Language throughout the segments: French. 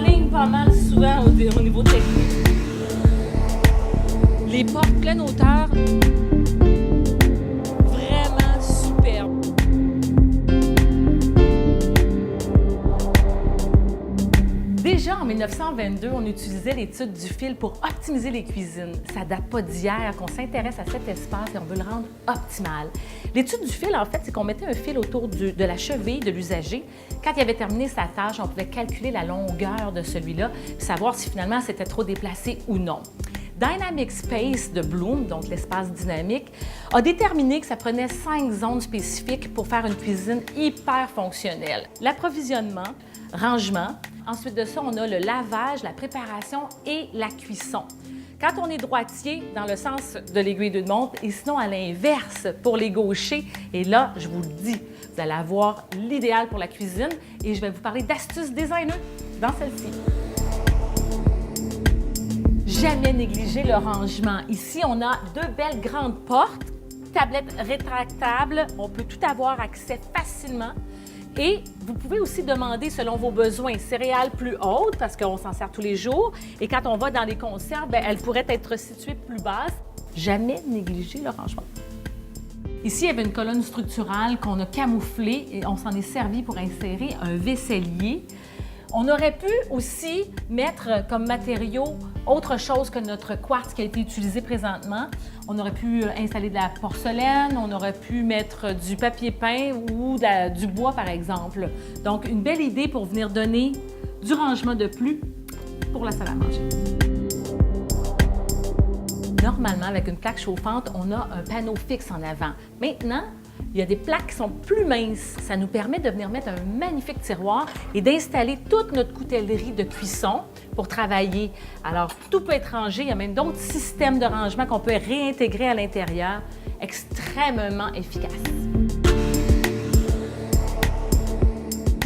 m'enligne pas mal souvent au niveau technique. Les portes pleine hauteur, vraiment superbes. Déjà en 1922, on utilisait l'étude du fil pour optimiser les cuisines. Ça date pas d'hier qu'on s'intéresse à cet espace et on veut le rendre optimal. L'étude du fil, en fait, c'est qu'on mettait un fil autour de la cheville de l'usager. Quand il avait terminé sa tâche, on pouvait calculer la longueur de celui-là, savoir si finalement c'était trop déplacé ou non. Dynamic Space de Bloom, donc l'espace dynamique, a déterminé que ça prenait 5 zones spécifiques pour faire une cuisine hyper fonctionnelle. L'approvisionnement, rangement, ensuite de ça, on a le lavage, la préparation et la cuisson. Quand on est droitier, dans le sens de l'aiguille d'une montre, et sinon à l'inverse pour les gauchers, et là, je vous le dis, vous allez avoir l'idéal pour la cuisine et je vais vous parler d'astuces designer dans celle-ci. Jamais négliger le rangement. Ici, on a 2 belles grandes portes, tablettes rétractables, on peut tout avoir accès facilement. Et vous pouvez aussi demander selon vos besoins, céréales plus hautes parce qu'on s'en sert tous les jours. Et quand on va dans les conserves, elles pourraient être situées plus basses. Jamais négliger le rangement. Ici, il y avait une colonne structurale qu'on a camouflée et on s'en est servi pour insérer un vaisselier. On aurait pu aussi mettre comme matériau autre chose que notre quartz qui a été utilisé présentement. On aurait pu installer de la porcelaine, on aurait pu mettre du papier peint ou du bois, par exemple. Donc, une belle idée pour venir donner du rangement de plus pour la salle à manger. Normalement, avec une plaque chauffante, on a un panneau fixe en avant. Maintenant, il y a des plaques qui sont plus minces. Ça nous permet de venir mettre un magnifique tiroir et d'installer toute notre coutellerie de cuisson pour travailler. Alors, tout peut être rangé. Il y a même d'autres systèmes de rangement qu'on peut réintégrer à l'intérieur, extrêmement efficaces.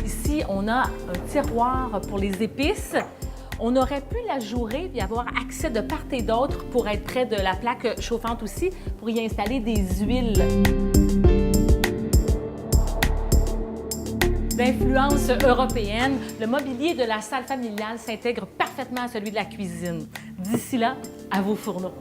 Ici, on a un tiroir pour les épices. On aurait pu l'ajourer et avoir accès de part et d'autre pour être près de la plaque chauffante aussi, pour y installer des huiles. D'influence européenne, le mobilier de la salle familiale s'intègre parfaitement à celui de la cuisine. D'ici là, à vos fourneaux.